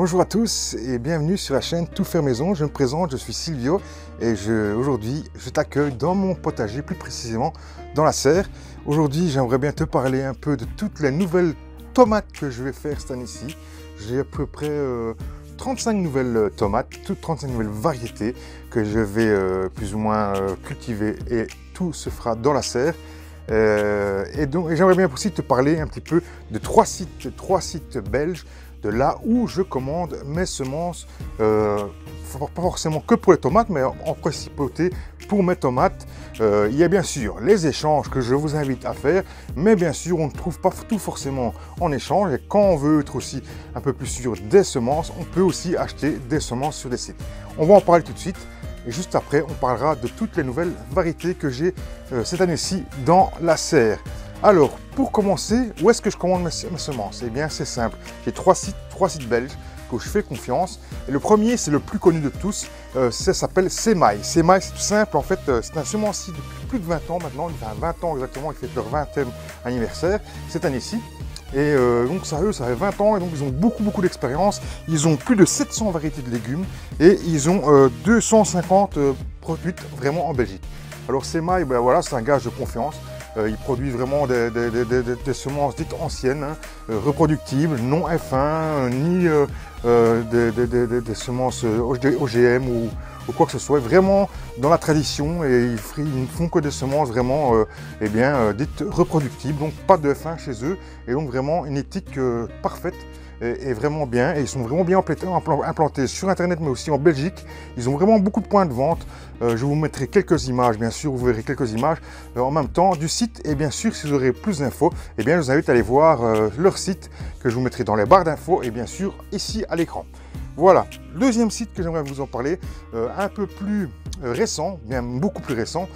Bonjour à tous et bienvenue sur la chaîne Tout faire maison. Je me présente, je suis Silvio et aujourd'hui je t'accueille dans mon potager, plus précisément dans la serre. Aujourd'hui j'aimerais bien te parler un peu de toutes les nouvelles tomates que je vais faire cette année-ci. J'ai à peu près 35 nouvelles tomates, toutes 35 nouvelles variétés que je vais plus ou moins cultiver et tout se fera dans la serre. Et j'aimerais bien aussi te parler un petit peu de trois sites belges, de là où je commande mes semences, pas forcément que pour les tomates, mais en principauté pour mes tomates. Il y a bien sûr les échanges que je vous invite à faire, mais bien sûr on ne trouve pas tout forcément en échange, et quand on veut être aussi un peu plus sûr des semences, on peut aussi acheter des semences sur des sites. On va en parler tout de suite. Et juste après, on parlera de toutes les nouvelles variétés que j'ai cette année-ci dans la serre. Alors, pour commencer, où est-ce que je commande mes semences? Eh bien, c'est simple. J'ai trois sites belges que je fais confiance. Et le premier, c'est le plus connu de tous. Ça s'appelle Semaille. Semaille, c'est tout simple. En fait, c'est un semencier depuis plus de 20 ans maintenant. Il fait 20 ans exactement. Il fait leur 20e anniversaire cette année-ci. Et donc ça fait 20 ans et donc ils ont beaucoup d'expérience. Ils ont plus de 700 variétés de légumes et ils ont 250 produits vraiment en Belgique. Alors Semaille, ben voilà, c'est un gage de confiance. Ils produisent vraiment des semences dites anciennes, hein, reproductibles, non F1, ni des semences OGM ou quoi que ce soit, vraiment dans la tradition, et ils ne font que des semences vraiment dites reproductibles, donc pas de F1 chez eux, et donc vraiment une éthique parfaite et vraiment bien, et ils sont vraiment bien implantés sur internet mais aussi en Belgique. Ils ont vraiment beaucoup de points de vente. Je vous mettrai quelques images, bien sûr, vous verrez quelques images en même temps du site, et bien sûr si vous aurez plus d'infos, eh bien je vous invite à aller voir leur site que je vous mettrai dans les barres d'infos et bien sûr ici à l'écran. Voilà, deuxième site que j'aimerais vous en parler, un peu plus récent, bien beaucoup plus récent.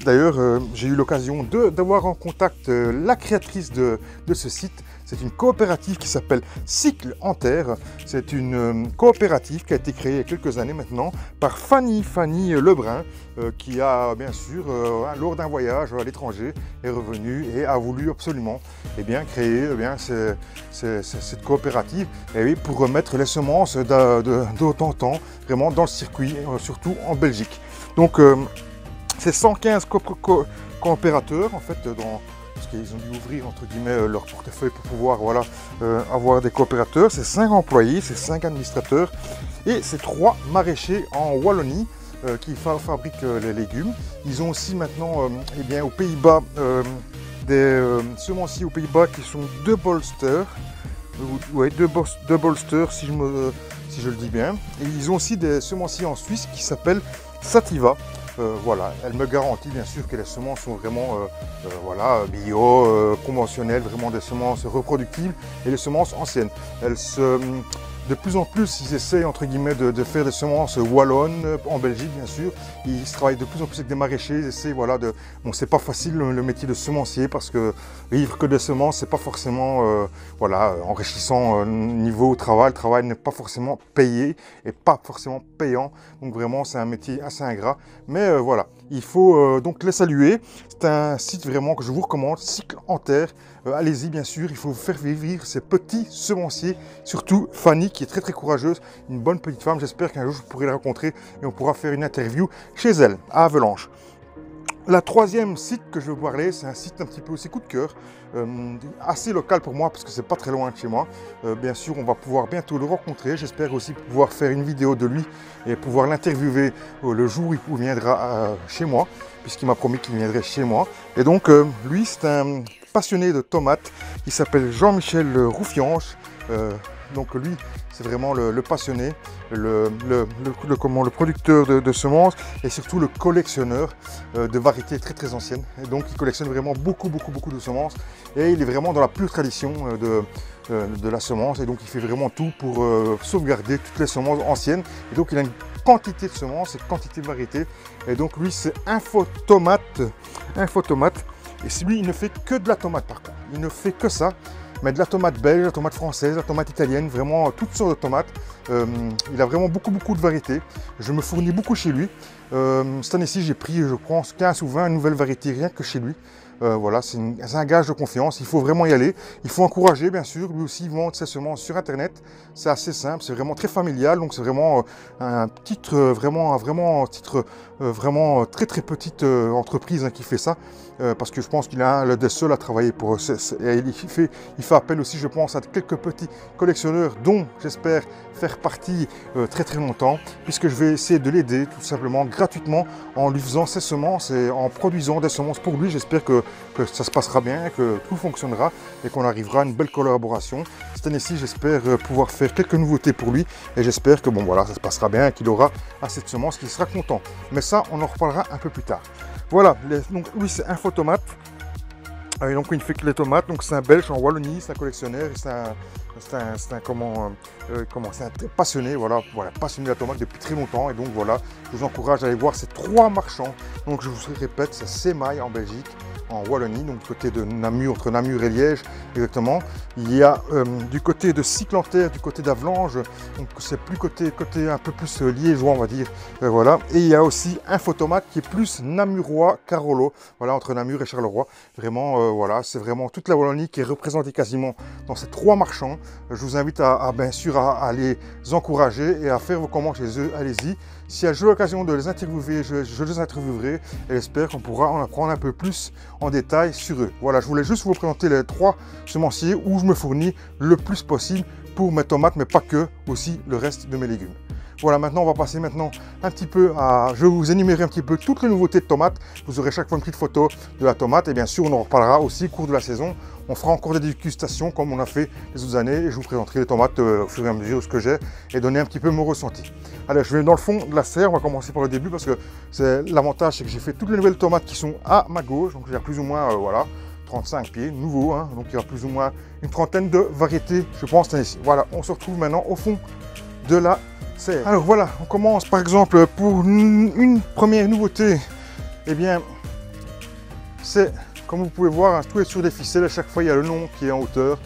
D'ailleurs, j'ai eu l'occasion d'avoir en contact la créatrice de ce site. C'est une coopérative qui s'appelle Cycle en Terre. C'est une coopérative qui a été créée il y a quelques années maintenant par Fanny Lebrun, qui a bien sûr, lors d'un voyage à l'étranger, est revenue et a voulu absolument créer cette coopérative, pour remettre les semences d'autant temps vraiment dans le circuit, surtout en Belgique. Donc c'est 115 coopérateurs en fait, parce qu'ils ont dû ouvrir entre guillemets leur portefeuille pour pouvoir avoir des coopérateurs. C'est 5 employés, c'est 5 administrateurs et c'est 3 maraîchers en Wallonie qui fabriquent les légumes. Ils ont aussi maintenant aux Pays-Bas des semenciers aux Pays-Bas qui sont de Bolster. De Bolster si je le dis bien. Et ils ont aussi des semenciers en Suisse qui s'appellent Sativa. Voilà, elle me garantit bien sûr que les semences sont vraiment bio, conventionnelles, vraiment des semences reproductibles et des semences anciennes. De plus en plus, ils essayent entre guillemets de faire des semences wallonnes en Belgique, bien sûr. Ils travaillent de plus en plus avec des maraîchers. Ils essayent, bon, c'est pas facile le métier de semencier parce que vivre que des semences, c'est pas forcément enrichissant niveau travail. Le travail n'est pas forcément payé et pas forcément payant. Donc vraiment, c'est un métier assez ingrat. Mais voilà, il faut donc les saluer. C'est un site vraiment que je vous recommande, Cycle en Terre. Allez-y, bien sûr, il faut faire vivre ces petits semenciers, surtout Fanny qui est très courageuse, une bonne petite femme. J'espère qu'un jour je pourrai la rencontrer et on pourra faire une interview chez elle, à Havelange. La troisième site que je vais vous parler, c'est un site un petit peu aussi coup de cœur, assez local pour moi parce que c'est pas très loin de chez moi. Bien sûr, on va pouvoir bientôt le rencontrer. J'espère aussi pouvoir faire une vidéo de lui et pouvoir l'interviewer le jour où il viendra chez moi, puisqu'il m'a promis qu'il viendrait chez moi. Et donc, lui, c'est un passionné de tomates. Il s'appelle Jean-Michel Roufianche. Donc lui, c'est vraiment le passionné, le producteur de semences et surtout le collectionneur de variétés très anciennes. Et donc il collectionne vraiment beaucoup de semences et il est vraiment dans la pure tradition de la semence, et donc il fait vraiment tout pour sauvegarder toutes les semences anciennes. Et donc il a une quantité de semences et quantité de variétés. Et donc lui, c'est Infotomate. Et lui, il ne fait que de la tomate par contre. Il ne fait que ça. Mais de la tomate belge, la tomate française, la tomate italienne, vraiment toutes sortes de tomates. Il a vraiment beaucoup de variétés. Je me fournis beaucoup chez lui. Cette année-ci, j'ai pris, je pense, 15 ou 20 nouvelles variétés rien que chez lui. Voilà, c'est un gage de confiance. Il faut vraiment y aller. Il faut encourager, bien sûr. Lui aussi, il vend ses semences sur Internet. C'est assez simple. C'est vraiment très familial. Donc, c'est vraiment un titre, vraiment titre, vraiment très très petite entreprise qui fait ça. Parce que je pense qu'il est un des seuls à travailler pour eux. Il fait appel aussi, je pense, à quelques petits collectionneurs dont j'espère faire partie très très longtemps, puisque je vais essayer de l'aider tout simplement gratuitement en lui faisant ses semences et en produisant des semences pour lui. J'espère que ça se passera bien, que tout fonctionnera et qu'on arrivera à une belle collaboration. Cette année-ci, j'espère pouvoir faire quelques nouveautés pour lui et j'espère que bon voilà, ça se passera bien et qu'il aura assez de semences, qu'il sera content. Mais ça, on en reparlera un peu plus tard. Voilà, donc lui c'est un photomate. Et donc il ne fait que les tomates, donc c'est un Belge en Wallonie, c'est un collectionneur, c'est un passionné, voilà, passionné de la tomate depuis très longtemps. Et donc voilà, je vous encourage à aller voir ces 3 marchands. Donc je vous répète, c'est Semaille en Belgique, en Wallonie, donc du côté de Namur, entre Namur et Liège exactement. Il y a du côté de Cyclanterre, du côté d'Avlange, donc c'est plus côté un peu plus liégeois on va dire, voilà. Et il y a aussi un photomate qui est plus namurois Carolo, voilà, entre Namur et Charleroi. Vraiment, voilà, c'est vraiment toute la Wallonie qui est représentée quasiment dans ces 3 marchands. Je vous invite bien sûr à les encourager et à faire vos commandes chez eux, allez-y. Si j'ai l'occasion de les interviewer, je les interviewerai et j'espère qu'on pourra en apprendre un peu plus en détail sur eux. Voilà, je voulais juste vous présenter les 3 semenciers où je me fournis le plus possible pour mes tomates, mais pas que, aussi le reste de mes légumes. Voilà, maintenant on va passer un petit peu à... Je vais vous énumérer un petit peu toutes les nouveautés de tomates. Vous aurez chaque fois une petite photo de la tomate et bien sûr on en reparlera aussi au cours de la saison. On fera encore des dégustations comme on a fait les autres années et je vous présenterai les tomates au fur et à mesure de ce que j'ai et donner un petit peu mon ressenti. Allez, je vais dans le fond de la serre, on va commencer par le début parce que l'avantage c'est que j'ai fait toutes les nouvelles tomates qui sont à ma gauche, donc il y a plus ou moins, voilà, 35 pieds, nouveaux, hein, donc il y a plus ou moins une trentaine de variétés, je pense, ici. Voilà, on se retrouve maintenant au fond de la serre. Alors voilà, on commence par exemple pour une première nouveauté, eh bien, c'est, comme vous pouvez voir, hein, tout est sur des ficelles, à chaque fois il y a le nom qui est en hauteur.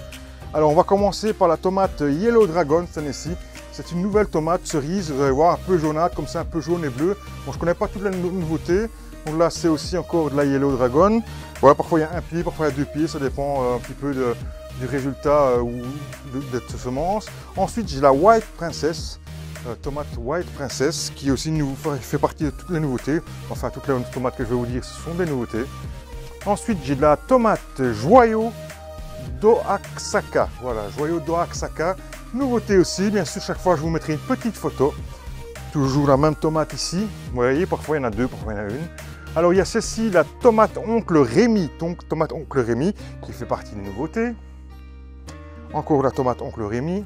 Alors on va commencer par la tomate Yellow Dragon cette année-ci. C'est une nouvelle tomate cerise, vous allez voir, un peu jaunâtre, comme ça, un peu jaune et bleu. Bon, je ne connais pas toutes les nouveautés. Donc là, c'est aussi encore de la Yellow Dragon. Voilà, parfois il y a un pied, parfois il y a 2 pieds, ça dépend un petit peu du résultat ou de cette semence. Ensuite, j'ai la White Princess, tomate White Princess, qui aussi fait partie de toutes les nouveautés. Enfin, toutes les tomates que je vais vous dire, ce sont des nouveautés. Ensuite, j'ai de la tomate Joyau d'Oaxaca. Voilà, Joyau d'Oaxaca. Nouveauté aussi, bien sûr, chaque fois je vous mettrai une petite photo. Toujours la même tomate ici. Vous voyez, parfois il y en a 2, parfois il y en a une. Alors il y a ceci, la tomate Oncle Rémy. Donc tomate Oncle Rémy qui fait partie des nouveautés. Encore la tomate Oncle Rémy.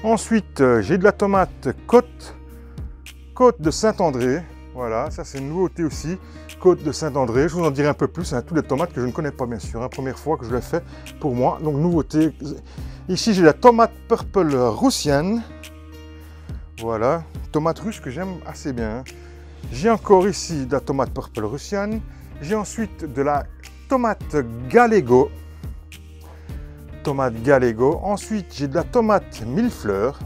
Ensuite, j'ai de la tomate Côte de Saint-André. Voilà, ça c'est une nouveauté aussi. Côte de Saint-André, je vous en dirai un peu plus. Hein, toutes les tomates que je ne connais pas bien sûr. Hein, première fois que je l'ai fait pour moi. Donc nouveauté. Ici j'ai la tomate Purple Roussienne. Voilà, tomate russe que j'aime assez bien. J'ai encore ici de la tomate Purple Roussienne. J'ai ensuite de la tomate Gallego. Tomate Gallego. Ensuite j'ai de la tomate Millefleur.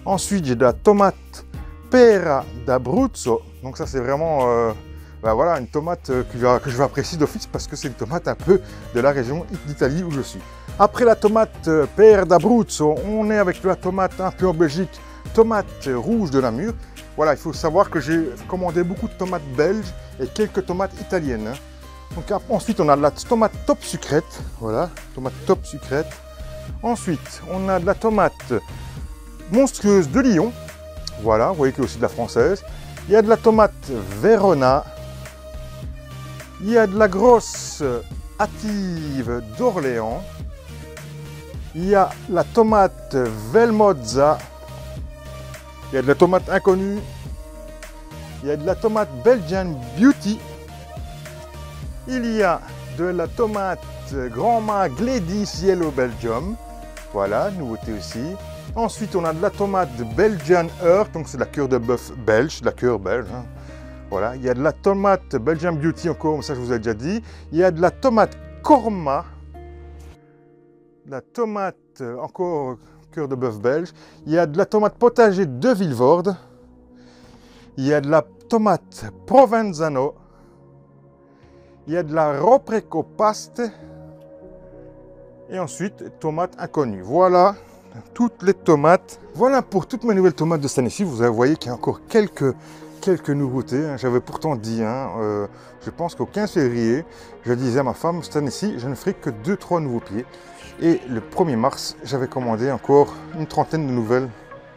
Ensuite j'ai de la tomate Pera d'Abruzzo. Donc ça c'est vraiment voilà, une tomate que je vais apprécier d'office parce que c'est une tomate un peu de la région d'Italie où je suis. Après la tomate Pera d'Abruzzo, on est avec la tomate un peu en Belgique, tomate rouge de Namur. Voilà, il faut savoir que j'ai commandé beaucoup de tomates belges et quelques tomates italiennes. Donc ensuite on a de la tomate top sucrète, voilà, tomate top sucrète. Ensuite on a de la tomate monstrueuse de Lyon. Voilà, vous voyez qu'il y a aussi de la française. Il y a de la tomate Verona. Il y a de la grosse hâtive d'Orléans. Il y a la tomate Velmozza. Il y a de la tomate inconnue. Il y a de la tomate Belgian Beauty. Il y a de la tomate Grand Mât Gladys Yellow Belgium. Voilà, nouveauté aussi. Ensuite, on a de la tomate Belgian Earth, donc c'est de la cœur de bœuf belge, de la cœur belge. Hein. Voilà, il y a de la tomate Belgian Beauty encore, ça je vous ai déjà dit. Il y a de la tomate Korma, de la tomate encore cœur de bœuf belge. Il y a de la tomate potager de Vilvoorde. Il y a de la tomate Provenzano. Il y a de la Ropreco-paste. Et ensuite, tomates inconnues. Voilà toutes les tomates. Voilà pour toutes mes nouvelles tomates de cette année-ci. Vous voyez qu'il y a encore quelques nouveautés. J'avais pourtant dit, je pense qu'au 15 février, je disais à ma femme, cette année-ci, je ne ferai que 2-3 nouveaux pieds. Et le 1er mars, j'avais commandé encore une trentaine de nouvelles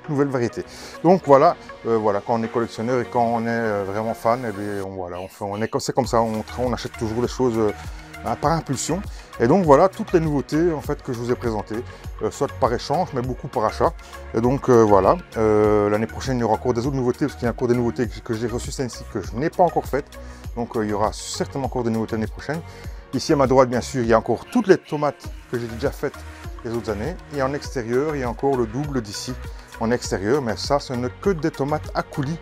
variétés. Donc voilà, quand on est collectionneur et quand on est vraiment fan, et bien, c'est comme ça, on achète toujours les choses par impulsion. Et donc voilà toutes les nouveautés en fait que je vous ai présentées, soit par échange, mais beaucoup par achat. Et donc voilà, l'année prochaine il y aura encore des autres nouveautés, parce qu'il y a encore des nouveautés que j'ai reçues cette année-ci que je n'ai pas encore faites. Donc il y aura certainement encore des nouveautés l'année prochaine. Ici à ma droite, bien sûr, il y a encore toutes les tomates que j'ai déjà faites les autres années. Et en extérieur, il y a encore le double d'ici en extérieur, mais ça, ce n'est que des tomates à coulis.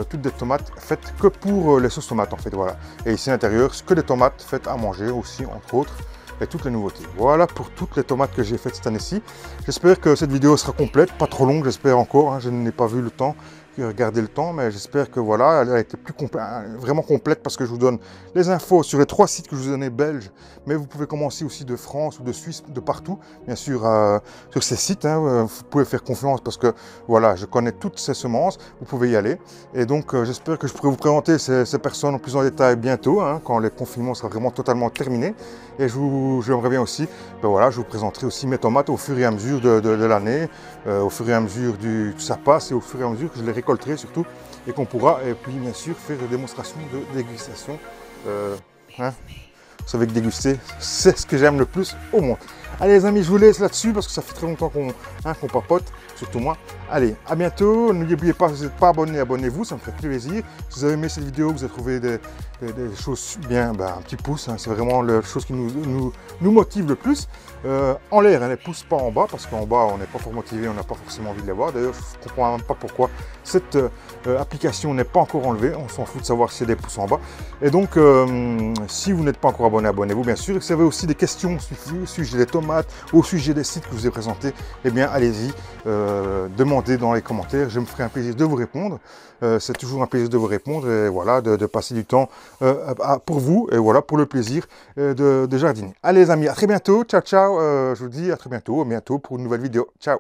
Toutes des tomates faites que pour les sauces tomates en fait, voilà. Et ici à l'intérieur, que des tomates faites à manger aussi, entre autres, et toutes les nouveautés. Voilà pour toutes les tomates que j'ai faites cette année-ci. J'espère que cette vidéo sera complète, pas trop longue, j'espère encore, je n'ai pas vu le temps, regardé le temps, mais j'espère que voilà, elle a été vraiment complète parce que je vous donne les infos sur les 3 sites que je vous ai donnés belges, mais vous pouvez commencer aussi de France ou de Suisse, de partout, bien sûr, sur ces sites, vous pouvez faire confiance parce que voilà, je connais toutes ces semences, vous pouvez y aller, et donc j'espère que je pourrai vous présenter ces personnes en plus en détail bientôt, quand le confinement sera vraiment totalement terminé, et j'aimerais bien aussi, je vous présenterai aussi mes tomates au fur et à mesure de l'année, au fur et à mesure que ça passe et au fur et à mesure que je les récolterai surtout, et qu'on pourra, et puis bien sûr, faire des démonstrations de dégustation. Vous savez que déguster, c'est ce que j'aime le plus au monde. Allez les amis, je vous laisse là-dessus parce que ça fait très longtemps qu'on papote, surtout moi. Allez, à bientôt. N'oubliez pas, si vous n'êtes pas abonné, abonnez-vous, ça me fait plaisir. Si vous avez aimé cette vidéo, vous avez trouvé des choses bien, un petit pouce, c'est vraiment la chose qui nous motive le plus. En l'air, les pouces pas en bas, parce qu'en bas, on n'est pas fort motivé, on n'a pas forcément envie de les voir. D'ailleurs, je ne comprends même pas pourquoi cette application n'est pas encore enlevée. On s'en fout de savoir s'il y a des pouces en bas. Et donc, si vous n'êtes pas encore abonné, abonnez-vous, bien sûr. Et si vous avez aussi des questions au sujet des tomates, au sujet des sites que je vous ai présentés, eh bien, allez-y, demandez dans les commentaires. Je me ferai un plaisir de vous répondre. C'est toujours un plaisir de vous répondre et voilà, de passer du temps pour vous et voilà, pour le plaisir de jardiner. Allez les amis, à très bientôt. Ciao, ciao. Je vous dis à très bientôt pour une nouvelle vidéo. Ciao.